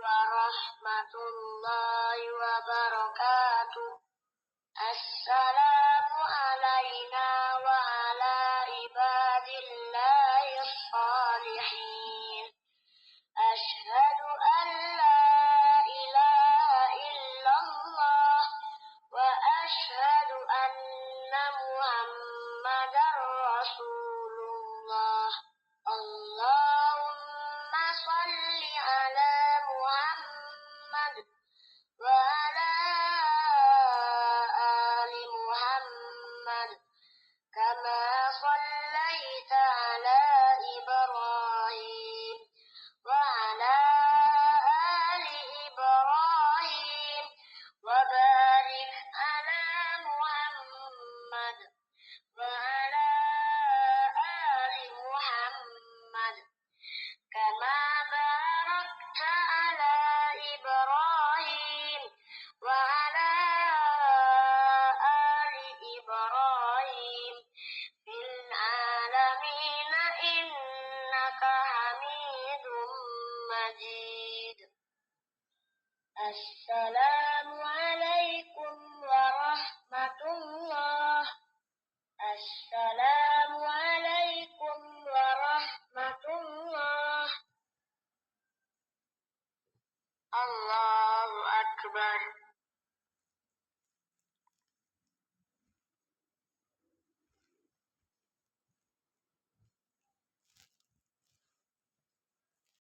ورحمة الله وبركاته. السلام علينا وعلى عباد الله الصالحين. أشهد أن لا إله إلا الله وأشهد أن محمدا رسول الله. اللهم صل على محمد وعلى آل محمد كما صليت على إبراهيم وعلى آل إبراهيم وبارك على محمد وعلى آل محمد كما باركت على إبراهيم وعلى آل إبراهيم في العالمين إنك حميد مجيد. السلام عليكم ورحمة الله. السلام عليكم ورحمة الله. الله أكبر.